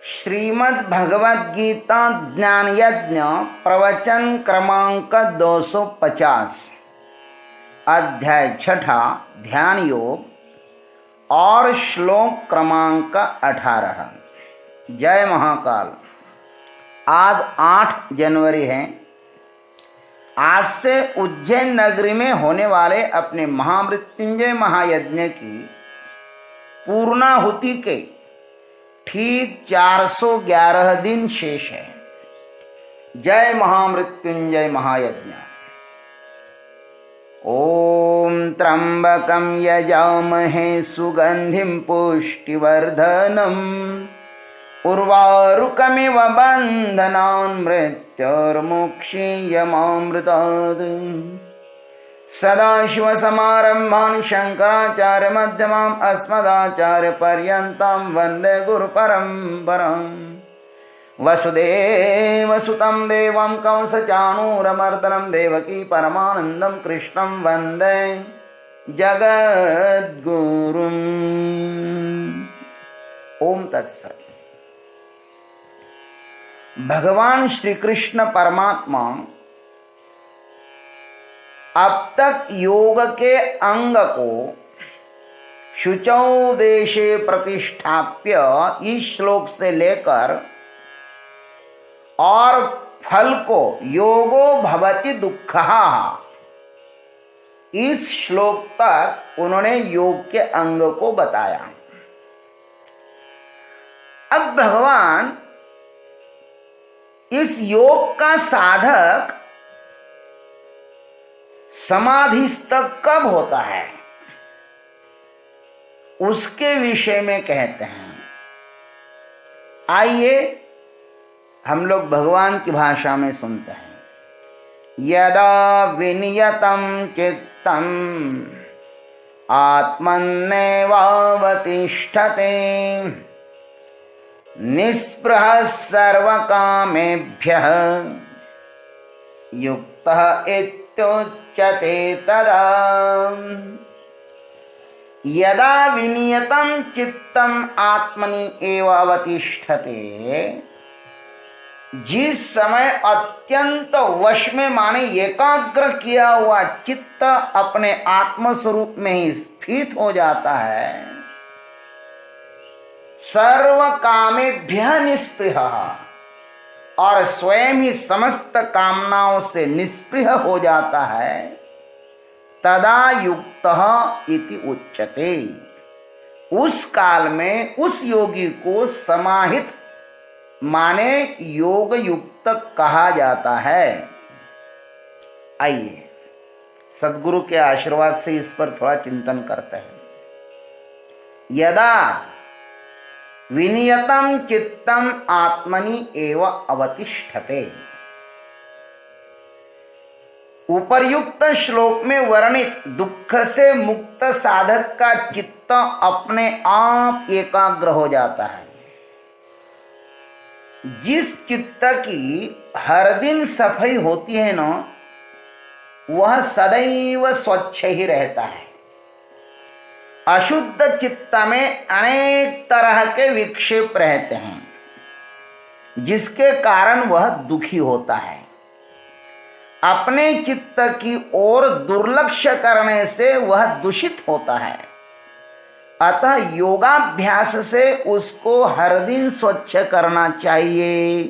श्रीमद् भगवद गीता ज्ञान यज्ञ प्रवचन क्रमांक 250 अध्याय 6 ध्यान योग और श्लोक क्रमांक 18। जय महाकाल। आज 8 जनवरी है। आज से उज्जैन नगरी में होने वाले अपने महामृत्युंजय महायज्ञ की पूर्णाहुति के ठीक 411 दिन शेष है। जय महामृत्युंजय महायज्ञ। ओम त्र्यंबकं यजामहे सुगंधिं पुष्टिवर्धनम् उर्वारुकमिव बन्धनान् मृत्योर्मुक्षीयमामृतात्। सदाशिवसमारम्भान् शङ्कराचार्यमध्यमाम् अस्मदाचार्यपर्यन्तां वन्दे गुरुपरम्पराम्। वसुदेवसुतं देवं कंसचाणूरमर्दनं देवकी परमानन्दं कृष्णं वन्दे जगद्गुरुम्। ओम तत्सत्। भगवान श्री कृष्ण परमात्मा अब तक योग के अंग को शुचौ देशे प्रतिष्ठाप्य इस श्लोक से लेकर और फल को योगो भवति दुःखः इस श्लोक तक उन्होंने योग के अंग को बताया। अब भगवान इस योग का साधक समाधिस्थ कब होता है उसके विषय में कहते हैं। आइए हम लोग भगवान की भाषा में सुनते हैं। यदा विनियतं चित्तम् आत्मन्नेवावतिष्ठते निःस्पृहः सर्वकामेभ्यः युक्तः इत्युच्यते तदा। यदा विनियतं चित्तम आत्मनि एव अवतिष्ठते, जिस समय अत्यंत वश में माने एकाग्र किया हुआ चित्त अपने आत्म स्वरूप में ही स्थित हो जाता है, सर्व कामेभ्यः निःस्पृहः और स्वयं ही समस्त कामनाओं से निष्पृह हो जाता है, तदा युक्तः इति उच्यते। उस काल में उस योगी को समाहित माने योग युक्त कहा जाता है। आइए सद्गुरु के आशीर्वाद से इस पर थोड़ा चिंतन करते हैं। यदा विनियतं चित्तम आत्मनि एव अवतिष्ठते। उपर्युक्त श्लोक में वर्णित दुख से मुक्त साधक का चित्त अपने आप एकाग्र हो जाता है। जिस चित्त की हर दिन सफाई होती है ना, वह सदैव स्वच्छ ही रहता है। अशुद्ध चित्त में अनेक तरह के विक्षेप रहते हैं, जिसके कारण वह दुखी होता है। अपने चित्त की ओर दुर्लक्ष्य करने से वह दूषित होता है। अतः योगाभ्यास से उसको हर दिन स्वच्छ करना चाहिए।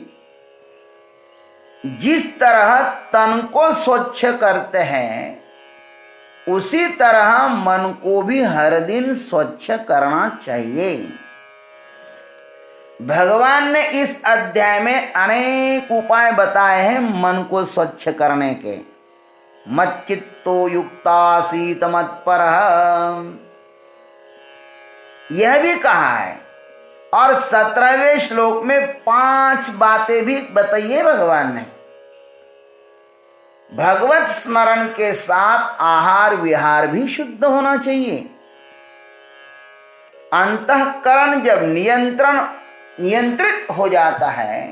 जिस तरह तन को स्वच्छ करते हैं, उसी तरह मन को भी हर दिन स्वच्छ करना चाहिए। भगवान ने इस अध्याय में अनेक उपाय बताए हैं मन को स्वच्छ करने के। मच्चित्तो युक्तासीत मत्परः यह भी कहा है, और 17वें श्लोक में 5 बातें भी बताइए भगवान ने। भगवत स्मरण के साथ आहार विहार भी शुद्ध होना चाहिए। अंतःकरण जब नियंत्रित हो जाता है,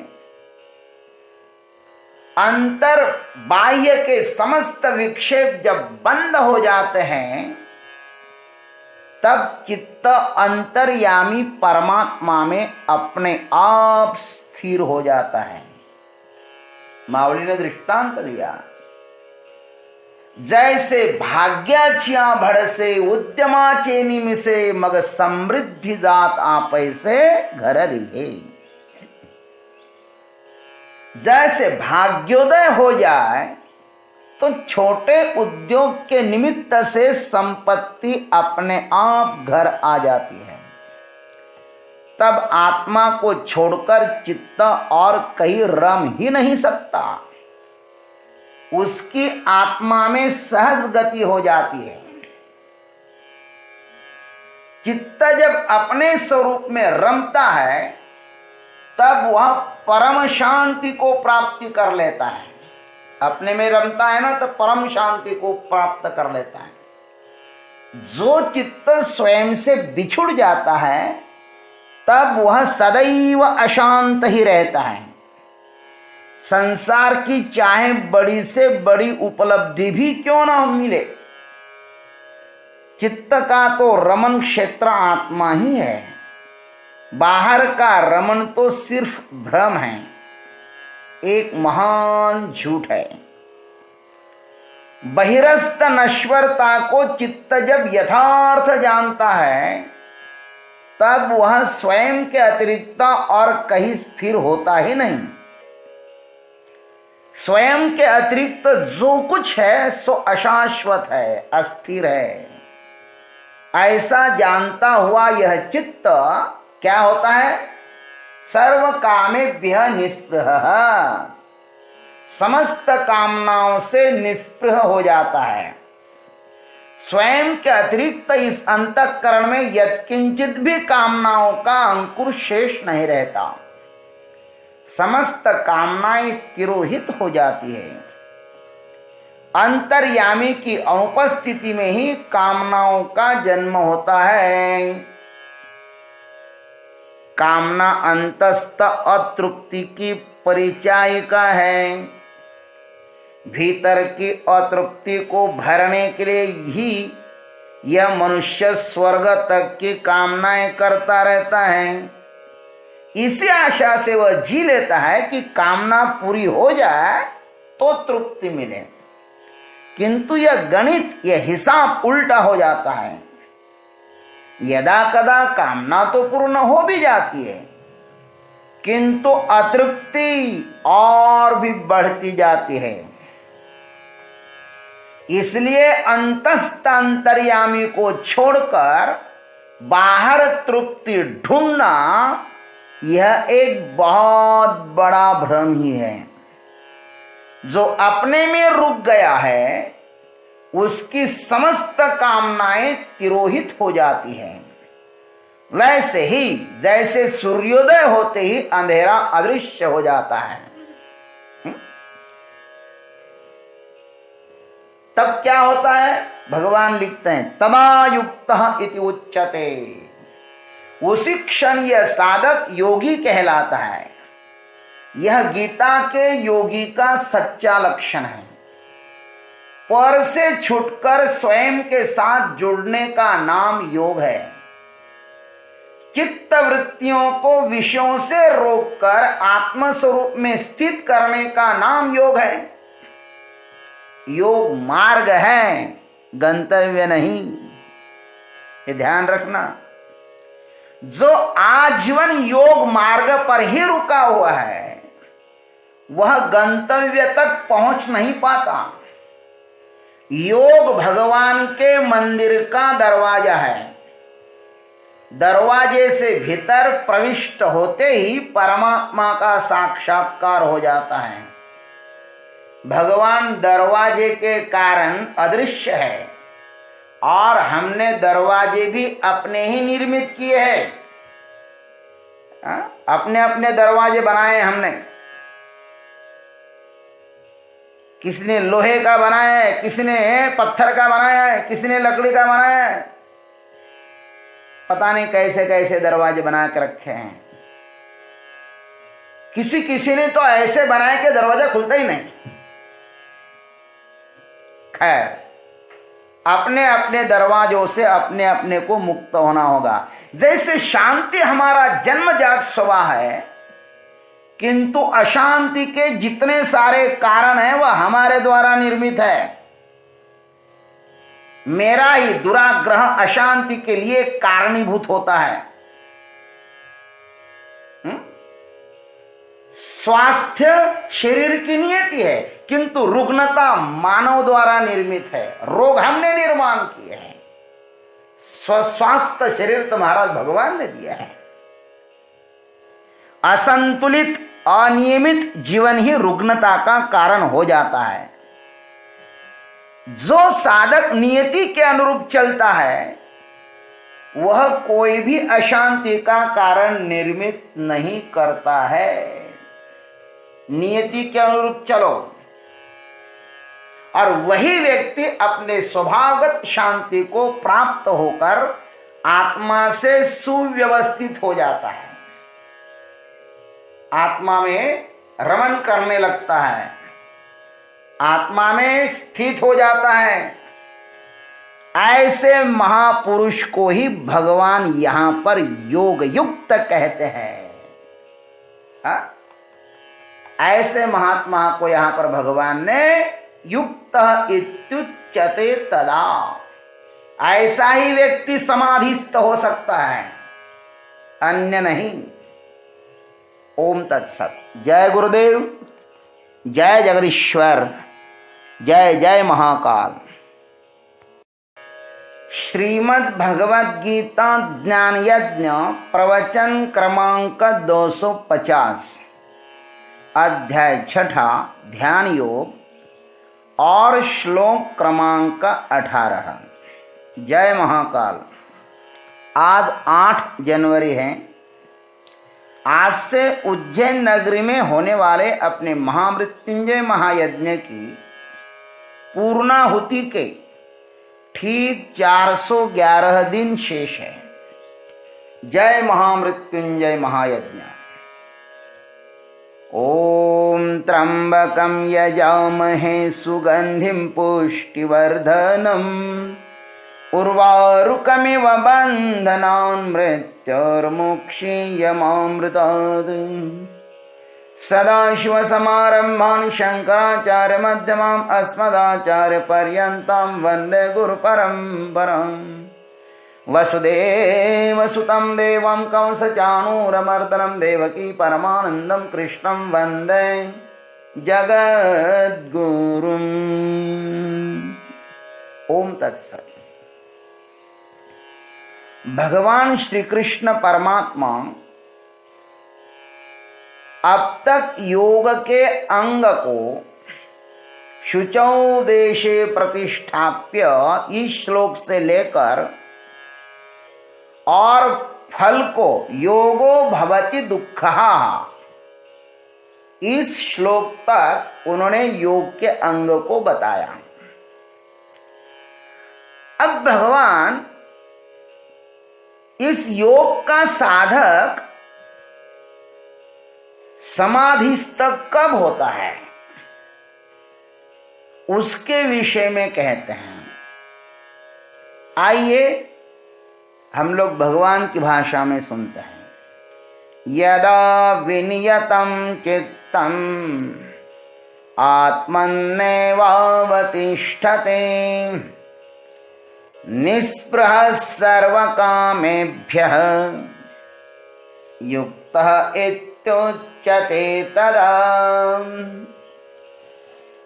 अंतर बाह्य के समस्त विक्षेप जब बंद हो जाते हैं, तब चित्त अंतर्यामी परमात्मा में अपने आप स्थिर हो जाता है। मावली ने दृष्टांत दिया, जैसे भाग्याचिया भड़से उद्यमाचे निमिसे मग समृद्धि जात आपैसे घर रिहे। जैसे भाग्योदय हो जाए तो छोटे उद्योग के निमित्त से संपत्ति अपने आप घर आ जाती है। तब आत्मा को छोड़कर चित्त और कहीं रम ही नहीं सकता। उसकी आत्मा में सहज गति हो जाती है। चित्त जब अपने स्वरूप में रमता है तब वह परम शांति को प्राप्ति कर लेता है। अपने में रमता है ना तो परम शांति को प्राप्त कर लेता है। जो चित्त स्वयं से बिछुड़ जाता है तब वह सदैव अशांत ही रहता है। संसार की चाहे बड़ी से बड़ी उपलब्धि भी क्यों ना मिले, चित्त का तो रमन क्षेत्र आत्मा ही है। बाहर का रमन तो सिर्फ भ्रम है, एक महान झूठ है। बहिरस्त नश्वरता को चित्त जब यथार्थ जानता है तब वह स्वयं के अतिरिक्त और कहीं स्थिर होता ही नहीं। स्वयं के अतिरिक्त जो कुछ है सो अशाश्वत है, अस्थिर है। ऐसा जानता हुआ यह चित्त क्या होता है? सर्व कामेभ्यः निस्पृह, समस्त कामनाओं से निस्पृह हो जाता है। स्वयं के अतिरिक्त इस अंतःकरण में यत्किंचित भी कामनाओं का अंकुर शेष नहीं रहता। समस्त कामनाएं तिरोहित हो जाती है। अंतर्यामी की अनुपस्थिति में ही कामनाओं का जन्म होता है। कामना अंतस्थ अतृप्ति की परिचायिका है। भीतर की अतृप्ति को भरने के लिए ही यह मनुष्य स्वर्ग तक की कामनाएं करता रहता है। इसी आशा से वह जी लेता है कि कामना पूरी हो जाए तो तृप्ति मिले, किंतु यह गणित, यह हिसाब उल्टा हो जाता है। यदा कदा कामना तो पूर्ण हो भी जाती है, किंतु अतृप्ति और भी बढ़ती जाती है। इसलिए अंतस्थ अंतर्यामी को छोड़कर बाहर तृप्ति ढूंढना यह एक बहुत बड़ा भ्रम ही है। जो अपने में रुक गया है उसकी समस्त कामनाएं तिरोहित हो जाती हैं। वैसे ही जैसे सूर्योदय होते ही अंधेरा अदृश्य हो जाता है। तब क्या होता है? भगवान लिखते हैं तदायुक्तः इति उच्यते। उसी क्षण यह साधक योगी कहलाता है। यह गीता के योगी का सच्चा लक्षण है। पर से छुटकर स्वयं के साथ जुड़ने का नाम योग है। चित्त वृत्तियों को विषयों से रोककर आत्मस्वरूप में स्थित करने का नाम योग है। योग मार्ग है, गंतव्य नहीं। ये ध्यान रखना। जो आजीवन योग मार्ग पर ही रुका हुआ है वह गंतव्य तक पहुंच नहीं पाता। योग भगवान के मंदिर का दरवाजा है। दरवाजे से भीतर प्रविष्ट होते ही परमात्मा का साक्षात्कार हो जाता है। भगवान दरवाजे के कारण अदृश्य है और हमने दरवाजे भी अपने ही निर्मित किए हैं। अपने अपने दरवाजे बनाए हमने। किसी ने लोहे का बनाया है, किसी ने पत्थर का बनाया है, किसी ने लकड़ी का बनाया है। पता नहीं कैसे कैसे दरवाजे बना के रखे हैं। किसी ने तो ऐसे बनाया कि दरवाजा खुलता ही नहीं। खैर, अपने अपने दरवाजों से अपने अपने को मुक्त होना होगा। जैसे शांति हमारा जन्मजात स्वभाव है, किंतु अशांति के जितने सारे कारण हैं वह हमारे द्वारा निर्मित है। मेरा ही दुराग्रह अशांति के लिए कारणीभूत होता है। स्वास्थ्य शरीर की नियति है, किंतु रुग्णता मानव द्वारा निर्मित है। रोग हमने निर्माण किए हैं। स्वस्थ शरीर तो महाराज भगवान ने दिया है। असंतुलित अनियमित जीवन ही रुग्णता का कारण हो जाता है। जो साधक नियति के अनुरूप चलता है वह कोई भी अशांति का कारण निर्मित नहीं करता है। नियति के अनुरूप चलो और वही व्यक्ति अपने स्वभावगत शांति को प्राप्त होकर आत्मा से सुव्यवस्थित हो जाता है, आत्मा में रमण करने लगता है, आत्मा में स्थित हो जाता है। ऐसे महापुरुष को ही भगवान यहां पर योग युक्त कहते हैं। हा? ऐसे महात्मा को यहां पर भगवान ने युक्त इत्युच्यते तदा, ऐसा ही व्यक्ति समाधिस्थ हो सकता है, अन्य नहीं। ओम तत्सत। जय गुरुदेव, जय जगदीश्वर, जय जय महाकाल। श्रीमद् भगवद गीता ज्ञान यज्ञ प्रवचन क्रमांक 250, अध्याय 6 ध्यान योग और श्लोक क्रमांक 18। जय महाकाल। आज 8 जनवरी है। आज से उज्जैन नगरी में होने वाले अपने महामृत्युंजय महायज्ञ की पूर्णाहुति के ठीक 411 दिन शेष है। जय महामृत्युंजय महायज्ञ। ओम त्र्यंबकं यजामहे सुगंधिं पुष्टिवर्धनम् उर्वारुकमिव बन्धनान् मृत्योर्मुक्षीयमामृतात्। सदाशिवसमारम्भान् शङ्कराचार्यमध्यमाम् अस्मदाचार्यपर्यन्तां वन्दे गुरुपरम्पराम्। वसुदेवसुतं देवं कंसचाणूरमर्दनं देवकी परमानन्दं कृष्णं वन्दे जगद्गुरुम्। ओम तत्सत्। भगवान श्री कृष्ण परमात्मा अब तक योग के अंग को शुचौ देशे प्रतिष्ठाप्य इस श्लोक से लेकर और फल को योगो भवति दुःखः इस श्लोक तक उन्होंने योग के अंग को बताया। अब भगवान इस योग का साधक समाधिस्थ कब होता है उसके विषय में कहते हैं। आइए हम लोग भगवान की भाषा में सुनते हैं। यदा विनियतं चित्तम् आत्मन्नेवावतिष्ठते निःस्पृहः सर्वकामेभ्यः युक्तः इत्युच्यते तदा।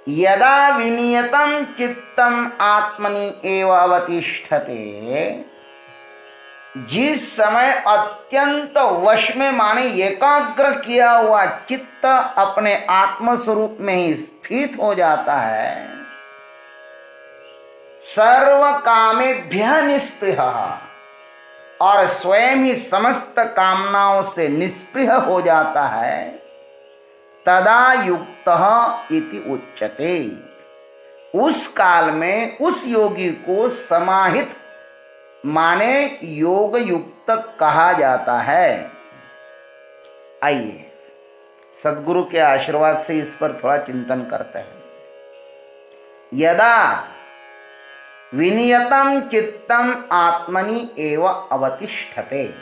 यदा विनियतं चित्तम् आत्मनि एव अवतिष्ठते, जिस समय अत्यंत वश में माने एकाग्र किया हुआ चित्त अपने आत्म स्वरूप में ही स्थित हो जाता है, सर्व कामेभ्यः निस्पृहः और स्वयं ही समस्त कामनाओं से निस्पृह हो जाता है, तदा युक्तः इति उच्यते। उस काल में उस योगी को समाहित माने योग युक्त कहा जाता है। आइए सद्गुरु के आशीर्वाद से इस पर थोड़ा चिंतन करते हैं। यदा विनियतम चित्तम आत्मनि एव अवतिष्ठते।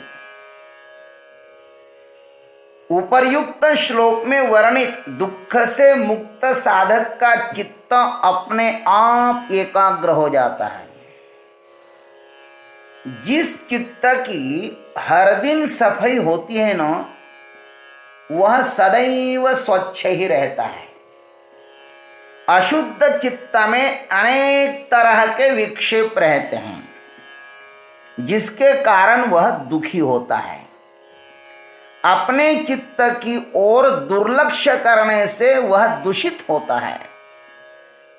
उपर्युक्त श्लोक में वर्णित दुख से मुक्त साधक का चित्त अपने आप एकाग्र हो जाता है। जिस चित्त की हर दिन सफाई होती है ना, वह सदैव स्वच्छ ही रहता है। अशुद्ध चित्त में अनेक तरह के विक्षेप रहते हैं, जिसके कारण वह दुखी होता है। अपने चित्त की ओर दुर्लक्ष्य करने से वह दूषित होता है।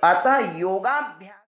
अतः योगाभ्यास